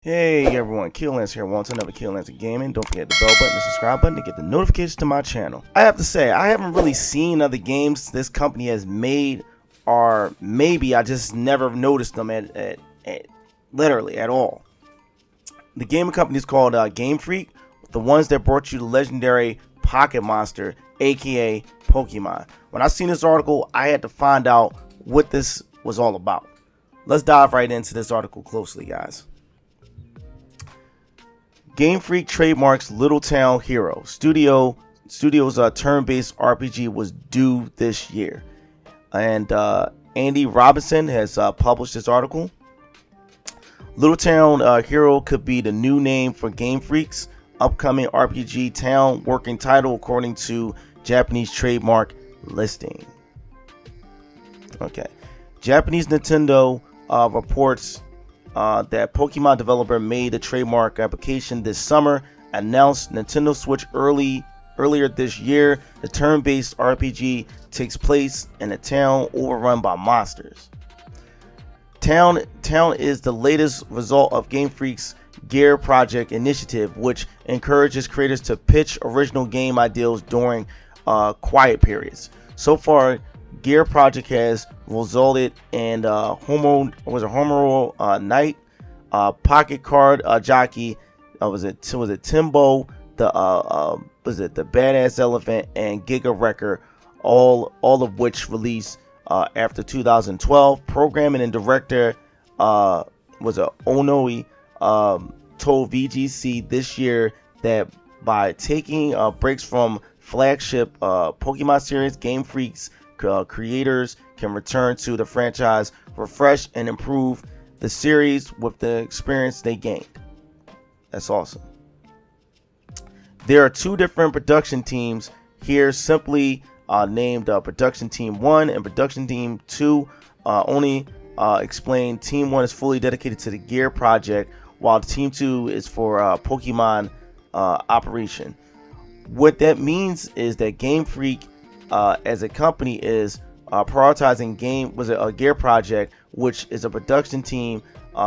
Hey everyone, Lance here. Welcome to another Lance Gaming. Don't forget the bell button, the subscribe button to get the notifications to my channel. I have to say, I haven't really seen other games this company has made, or maybe I just never noticed them at literally at all. The gaming company is called Game Freak, the ones that brought you the legendary Pocket Monster, aka Pokemon. When I seen this article, I had to find out what this was all about. Let's dive right into this article closely, guys. Game Freak trademarks Little Town Hero. Studio's turn-based RPG was due this year. And Andy Robinson has published this article. Little Town Hero could be the new name for Game Freak's upcoming RPG town working title according to Japanese trademark listing. Okay. Japanese Nintendo reports that Pokemon developer made a trademark application this summer, announced Nintendo Switch earlier this year. The turn-based RPG takes place in a town overrun by monsters. Town is the latest result of Game Freak's Gear Project initiative, which encourages creators to pitch original game ideas during quiet periods. So far, Gear Project has resulted in Homo Knight, Pocket Card Jockey, was it Timbo, the Badass Elephant, and Giga Wrecker, all of which released after 2012. Programming and director Onoi told VGC this year that by taking breaks from flagship Pokemon series, Game Freak's creators can return to the franchise, refresh and improve the series with the experience they gained. That's awesome. There are two different production teams here, simply named Production Team 1 and Production Team 2. Only explained Team 1 is fully dedicated to the Gear Project, while Team 2 is for Pokemon operation. What that means is that Game Freak as a company is prioritizing a Gear Project, which is a production team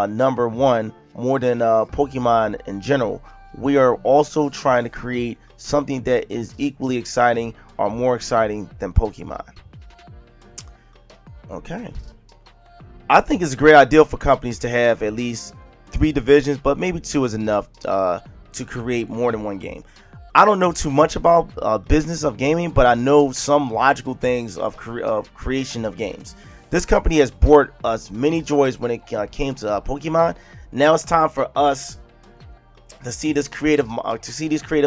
number one, more than Pokemon in general. We are also trying to create something that is equally exciting or more exciting than Pokemon. Okay, I think it's a great idea for companies to have at least 3 divisions, but maybe 2 is enough to create more than one game. I don't know too much about business of gaming, but I know some logical things of creation of games. This company has brought us many joys when it came to Pokemon. Now it's time for us to see these creative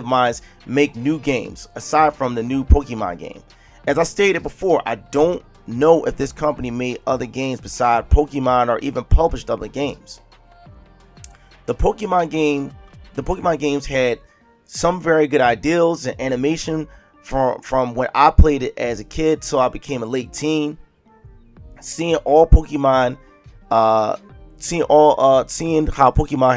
minds make new games aside from the new Pokemon game. As I stated before, I don't know if this company made other games besides Pokemon or even published other games. The Pokemon games had some very good ideals and animation from when I played it as a kid till I became a late teen. Seeing how Pokemon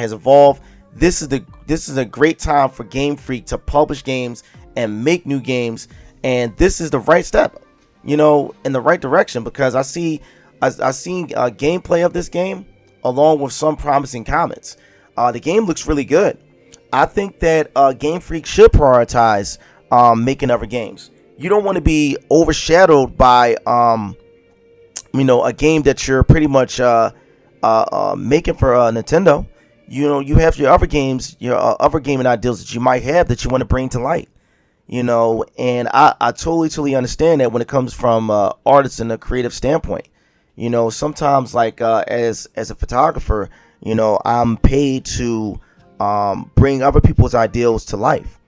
has evolved, this is a great time for Game Freak to publish games and make new games, and this is the right step, in the right direction, because I seen gameplay of this game along with some promising comments. The game looks really good. I think that Game Freak should prioritize making other games. You don't want to be overshadowed by a game that you're pretty much making for Nintendo. You have your other games, your other gaming ideals that you might have that you want to bring to light. And I totally understand that when it comes from artists and a creative standpoint. Sometimes as a photographer, I'm paid to bring other people's ideals to life,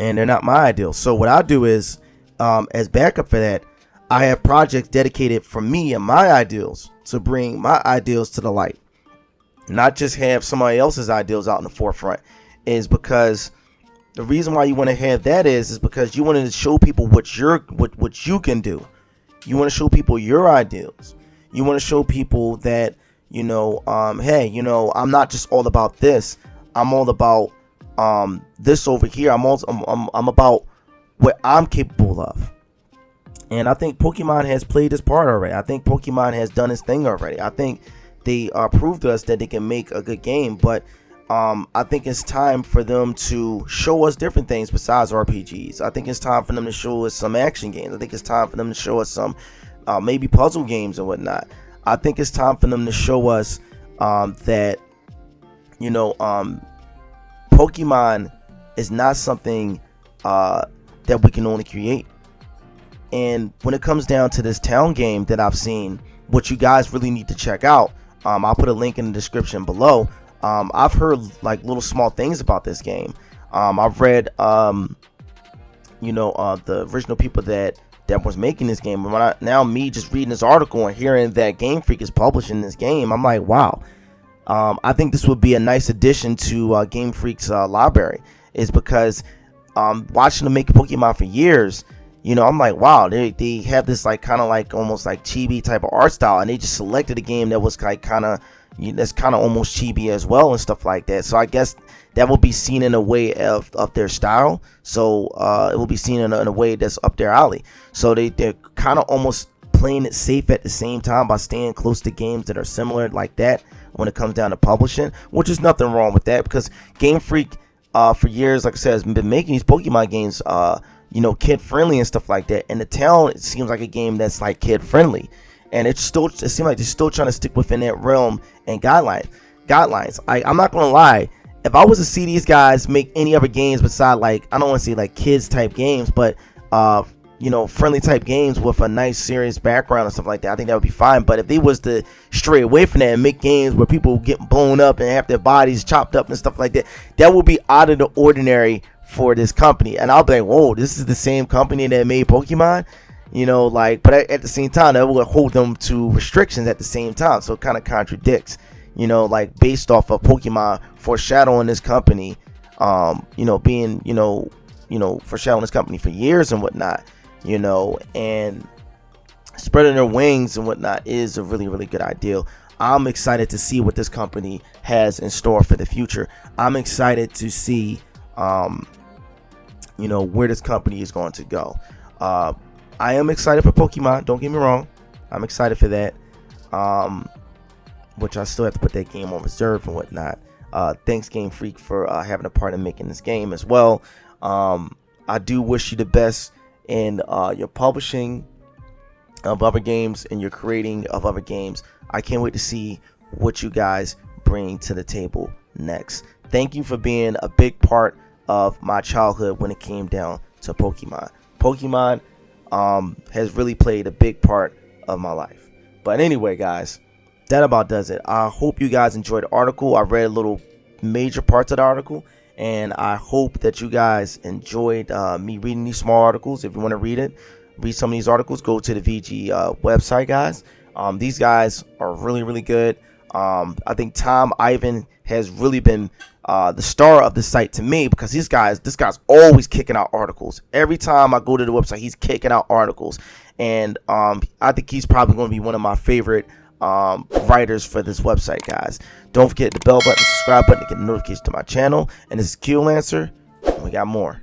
and they're not my ideals. So what I do is, as backup for that, I have projects dedicated for me and my ideals to bring my ideals to the light, not just have somebody else's ideals out in the forefront. Is because the reason why you want to have that is because you want to show people what you can do. You want to show people your ideals. You want to show people that hey, I'm not just all about this. I'm all about this over here. I'm about what I'm capable of. And I think Pokemon has played its part already. I think Pokemon has done its thing already. I think they proved to us that they can make a good game, but I think it's time for them to show us different things besides RPGs. I think it's time for them to show us some action games. I think it's time for them to show us some maybe puzzle games and whatnot. I think it's time for them to show us that, you know, Pokemon is not something that we can only create. And when it comes down to this town game that I've seen, what you guys really need to check out, I'll put a link in the description below. I've heard like little small things about this game. I've read, you know, the original people that was making this game. Now me just reading this article and hearing that Game Freak is publishing this game, I'm like, wow. I think this would be a nice addition to Game Freak's library, is because watching them make Pokemon for years, you know, I'm like, wow, they have this like kind of like almost like chibi type of art style, and they just selected a game that was like kind of, that's kind of almost chibi as well and stuff like that. So I guess that will be seen in a way of their style. So it will be seen in a way that's up their alley. So they're kind of almost playing it safe at the same time by staying close to games that are similar like that when it comes down to publishing, which is nothing wrong with that, because Game Freak for years, like I said, has been making these Pokemon games you know, kid friendly and stuff like that. And the town, it seems like a game that's like kid friendly, and it seems like they're still trying to stick within that realm and guidelines. I'm not gonna lie, if I was to see these guys make any other games beside, like, I don't want to say like kids type games, but you know, friendly type games with a nice serious background and stuff like that, I think that would be fine. But if they was to stray away from that and make games where people get blown up and have their bodies chopped up and stuff like that, that would be out of the ordinary for this company. And I'll be like, whoa, this is the same company that made Pokemon, you know, like, but at the same time, that would hold them to restrictions at the same time. So it kind of contradicts, you know, like based off of Pokemon foreshadowing this company, you know, being, you know, foreshadowing this company for years and whatnot, you know, and spreading their wings and whatnot is a really, really good idea. I'm excited to see what this company has in store for the future. I'm excited to see, you know, where this company is going to go. I am excited for Pokemon, don't get me wrong. I'm excited for that, which I still have to put that game on reserve and whatnot. Thanks Game Freak for having a part in making this game as well. I do wish you the best in your publishing of other games and your creating of other games. I can't wait to see what you guys bring to the table next. Thank you for being a big part of my childhood when it came down to Pokemon. Pokemon has really played a big part of my life. But anyway, guys, that about does it. I hope you guys enjoyed the article. I read a little major parts of the article, and I hope that you guys enjoyed me reading these small articles. If you want to read some of these articles, go to the VG website, guys. These guys are really, really good. I think Tom Ivan has really been the star of the site to me, because this guy's always kicking out articles. Every time I go to the website, he's kicking out articles, and I think he's probably going to be one of my favorite writers for this website, guys. Don't forget the bell button, subscribe button to get a notification to my channel. And this is Q Lancer, and we got more.